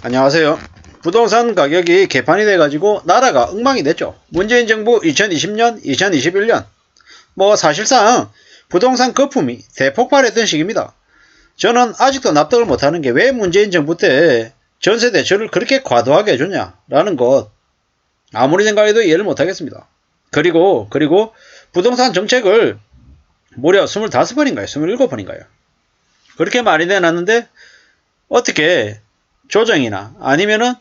안녕하세요. 부동산 가격이 개판이 돼가지고 나라가 엉망이 됐죠. 문재인 정부 2020년, 2021년 사실상 부동산 거품이 대폭발했던 시기입니다. 저는 아직도 납득을 못하는 게 왜 문재인 정부 때 전세 대출을 그렇게 과도하게 해줬냐라는 것 아무리 생각해도 이해를 못하겠습니다. 그리고 부동산 정책을 무려 25번인가요? 27번인가요? 그렇게 많이 내놨는데 어떻게 조정이나 아니면은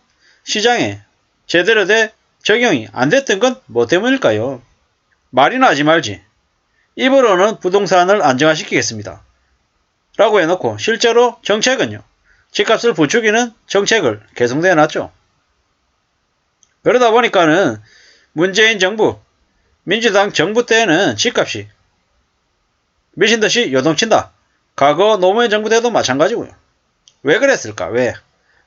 시장에 제대로 돼 적용이 안 됐던 건 뭐 때문일까요? 말이나 하지 말지. 입으로는 부동산을 안정화시키겠습니다. 라고 해놓고 실제로 정책은요. 집값을 부추기는 정책을 계속 내놨죠. 그러다 보니까는 문재인 정부, 민주당 정부 때는 집값이 미친듯이 요동친다. 과거 노무현 정부 때도 마찬가지고요. 왜 그랬을까? 왜?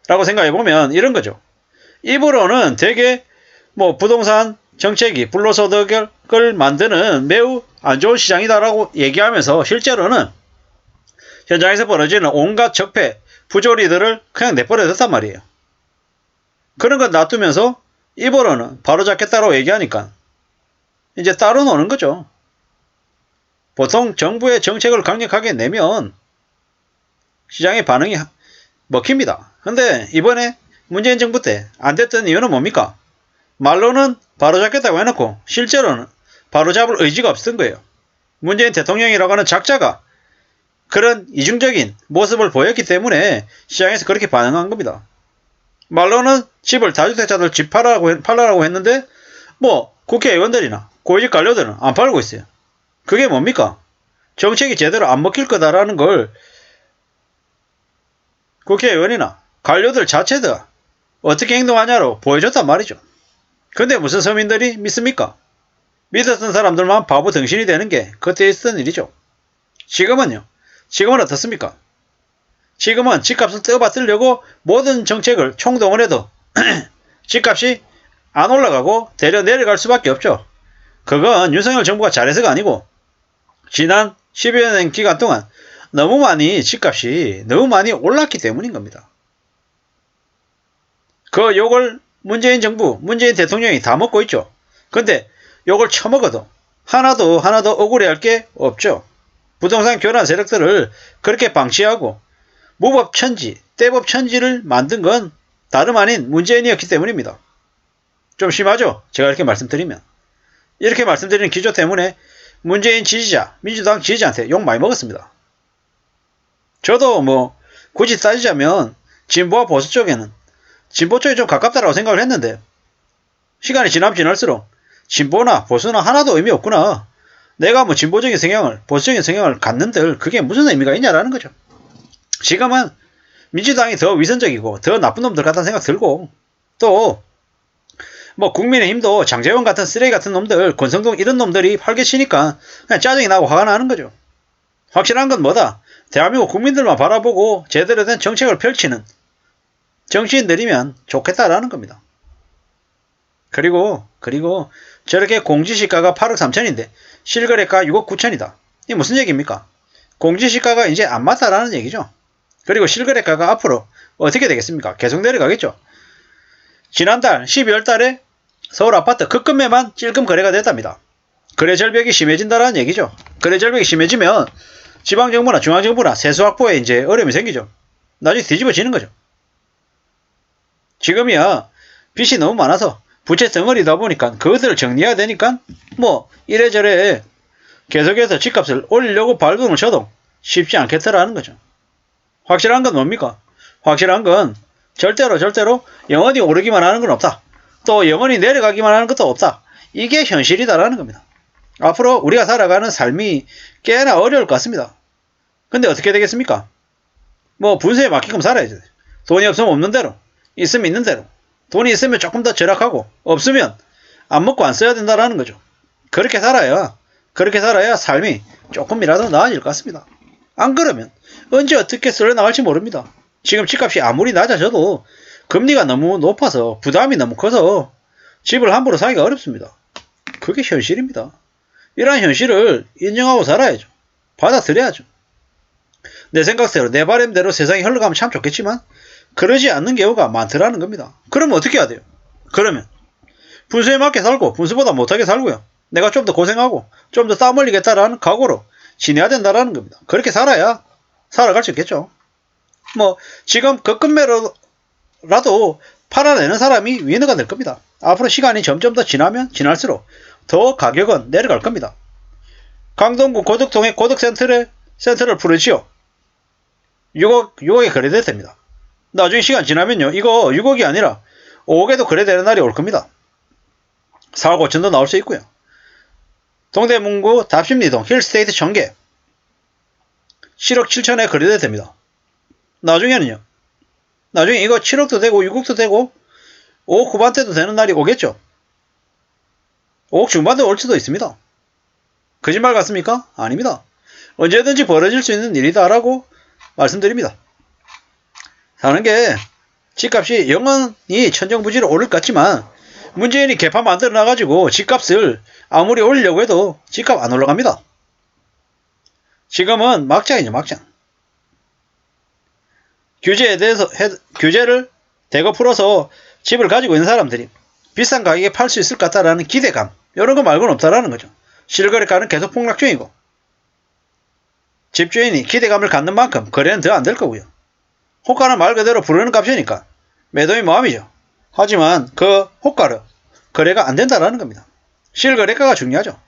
라고 생각해보면 이런 거죠. 입으로는 되게 부동산 정책이 불로소득을 만드는 매우 안 좋은 시장이다라고 얘기하면서 실제로는 현장에서 벌어지는 온갖 적폐, 부조리들을 그냥 내버려뒀단 말이에요. 그런 건 놔두면서 입으로는 바로잡겠다라고 얘기하니까 이제 따로 노는 거죠. 보통 정부의 정책을 강력하게 내면 시장의 반응이 먹힙니다. 근데 이번에 문재인 정부 때 안 됐던 이유는 뭡니까? 말로는 바로잡겠다고 해놓고 실제로는 바로잡을 의지가 없었던 거예요. 문재인 대통령이라고 하는 작자가 그런 이중적인 모습을 보였기 때문에 시장에서 그렇게 반응한 겁니다. 말로는 집을 다주택자들 집 팔라고 했는데 국회의원들이나 고위직 관료들은 안 팔고 있어요. 그게 뭡니까? 정책이 제대로 안 먹힐 거다라는 걸 국회의원이나 관료들 자체가 어떻게 행동하냐로 보여줬단 말이죠. 근데 무슨 서민들이 믿습니까? 믿었던 사람들만 바보 등신이 되는 게 그때 있었던 일이죠. 지금은 어떻습니까? 지금은 집값을 떠받들려고 모든 정책을 총동원해도 집값이 안 올라가고 대려 내려갈 수밖에 없죠. 그건 윤석열 정부가 잘해서가 아니고 지난 10여 년 기간 동안 집값이 너무 많이 올랐기 때문인 겁니다. 그 욕을 문재인 정부, 문재인 대통령이 다 먹고 있죠. 근데 욕을 처먹어도 하나도 억울해할 게 없죠. 부동산 교란 세력들을 그렇게 방치하고 무법천지, 떼법천지를 만든 건 다름 아닌 문재인이었기 때문입니다. 좀 심하죠? 제가 이렇게 말씀드리면. 이렇게 말씀드리는 기조 때문에 문재인 지지자, 민주당 지지자한테 욕 많이 먹었습니다. 저도 굳이 따지자면 진보와 보수 쪽에는 진보 쪽이 좀 가깝다라고 생각을 했는데 시간이 지나면 지날수록 진보나 보수나 하나도 의미 없구나. 내가 진보적인 성향을 보수적인 성향을 갖는들 그게 무슨 의미가 있냐라는 거죠. 지금은 민주당이 더 위선적이고 더 나쁜 놈들 같다는 생각 들고 또 국민의힘도 장제원 같은 쓰레기 같은 놈들 권성동 이런 놈들이 활개치니까 그냥 짜증이 나고 화가 나는 거죠. 확실한 건 뭐다? 대한민국 국민들만 바라보고 제대로 된 정책을 펼치는 정치인들이면 좋겠다라는 겁니다. 그리고 저렇게 공시지가가 8억 3천인데 실거래가 6억 9천이다. 이게 무슨 얘기입니까? 공시지가가 이제 안 맞다라는 얘기죠. 그리고 실거래가가 앞으로 어떻게 되겠습니까? 계속 내려가겠죠. 지난달 12월 달에 서울 아파트 급금매만 찔끔 거래가 됐답니다. 거래 절벽이 심해진다라는 얘기죠. 거래 절벽이 심해지면 지방정부나 중앙정부나 세수 확보에 이제 어려움이 생기죠. 나중에 뒤집어지는 거죠. 지금이야 빚이 너무 많아서 부채 덩어리다 보니까 그것들을 정리해야 되니까 이래저래 계속해서 집값을 올리려고 발동을 쳐도 쉽지 않겠더라는 거죠. 확실한 건 뭡니까? 확실한 건 절대로 영원히 오르기만 하는 건 없다. 또 영원히 내려가기만 하는 것도 없다. 이게 현실이다라는 겁니다. 앞으로 우리가 살아가는 삶이 꽤나 어려울 것 같습니다. 근데 어떻게 되겠습니까? 분수에 맞게끔 살아야죠. 돈이 없으면 없는 대로, 있으면 있는 대로. 돈이 있으면 조금 더 절약하고 없으면 안 먹고 안 써야 된다라는 거죠. 그렇게 살아야 삶이 조금이라도 나아질 것 같습니다. 안 그러면 언제 어떻게 쓸려 나갈지 모릅니다. 지금 집값이 아무리 낮아져도 금리가 너무 높아서 부담이 너무 커서 집을 함부로 사기가 어렵습니다. 그게 현실입니다. 이러한 현실을 인정하고 살아야죠. 받아들여야죠. 내 생각대로 내 바람대로 세상이 흘러가면 참 좋겠지만 그러지 않는 경우가 많더라는 겁니다. 그러면 어떻게 해야 돼요? 그러면 분수에 맞게 살고 분수보다 못하게 살고요. 내가 좀 더 고생하고 좀 더 땀 흘리겠다라는 각오로 지내야 된다라는 겁니다. 그렇게 살아야 살아갈 수 있겠죠. 뭐 지금 급금매로라도 팔아내는 사람이 위너가 될 겁니다. 앞으로 시간이 점점 더 지나면 지날수록 더 가격은 내려갈 겁니다. 강동구 고덕동의 고덕센터를 풀으시오. 6억에 거래될 됩니다. 나중에 시간 지나면요. 이거 6억이 아니라 5억에도 거래되는 날이 올 겁니다. 4억 5천도 나올 수 있고요. 동대문구 답심리동 힐스테이트 전개 7억 7천에 거래될 됩니다. 나중에는요. 나중에 이거 7억도 되고 6억도 되고 5억 후반대도 되는 날이 오겠죠. 5억 중반대 올 수도 있습니다. 거짓말 같습니까? 아닙니다. 언제든지 벌어질 수 있는 일이다라고 말씀드립니다. 사는 게 집값이 영원히 천정부지로 오를 것 같지만 문재인이 개판 만들어 놔가지고 집값을 아무리 올리려고 해도 집값 안 올라갑니다. 지금은 막장이죠, 막장. 규제를 대거 풀어서 집을 가지고 있는 사람들이 비싼 가격에 팔 수 있을 것 같다라는 기대감, 이런 거 말고는 없다라는 거죠. 실거래가는 계속 폭락 중이고 집주인이 기대감을 갖는 만큼 거래는 더 안 될 거고요. 호가는 말 그대로 부르는 값이니까 매도인 마음이죠. 하지만 그 호가로 거래가 안 된다라는 겁니다. 실거래가가 중요하죠.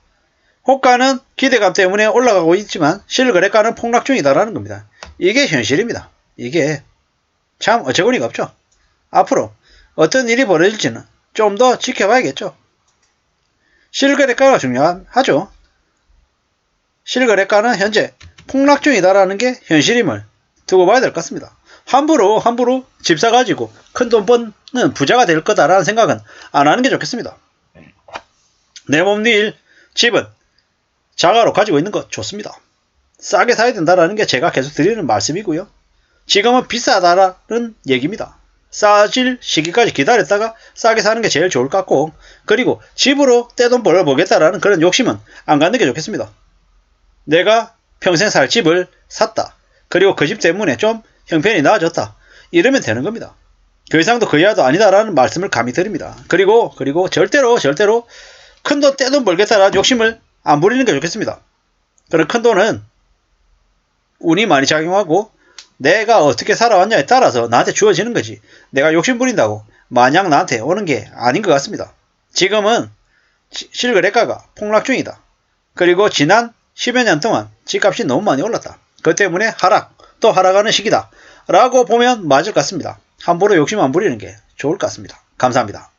호가는 기대감 때문에 올라가고 있지만 실거래가는 폭락 중이다라는 겁니다. 이게 현실입니다. 이게 참 어처구니가 없죠. 앞으로 어떤 일이 벌어질지는 좀 더 지켜봐야겠죠. 실거래가가 중요하죠. 실거래가는 현재 폭락 중이다라는 게 현실임을 두고 봐야 될 것 같습니다. 함부로 집 사가지고 큰돈 버는 부자가 될 거다라는 생각은 안 하는 게 좋겠습니다. 내 몸 네 일, 집은 자가로 가지고 있는 거 좋습니다. 싸게 사야 된다라는 게 제가 계속 드리는 말씀이고요. 지금은 비싸다라는 얘기입니다. 싸질 시기까지 기다렸다가 싸게 사는 게 제일 좋을 것 같고, 그리고 집으로 떼돈 벌어보겠다라는 그런 욕심은 안 갖는 게 좋겠습니다. 내가 평생 살 집을 샀다. 그리고 그 집 때문에 좀 형편이 나아졌다. 이러면 되는 겁니다. 그 이상도 그 이하도 아니다라는 말씀을 감히 드립니다. 그리고 절대로 큰 돈 떼돈 벌겠다라는 욕심을 안 부리는 게 좋겠습니다. 그런 큰 돈은 운이 많이 작용하고 내가 어떻게 살아왔냐에 따라서 나한테 주어지는 거지, 내가 욕심 부린다고 마냥 나한테 오는 게 아닌 것 같습니다. 지금은 실거래가가 폭락 중이다. 그리고 지난 10여 년 동안 집값이 너무 많이 올랐다. 그 때문에 또 하락하는 시기다 라고 보면 맞을 것 같습니다. 함부로 욕심 안 부리는 게 좋을 것 같습니다. 감사합니다.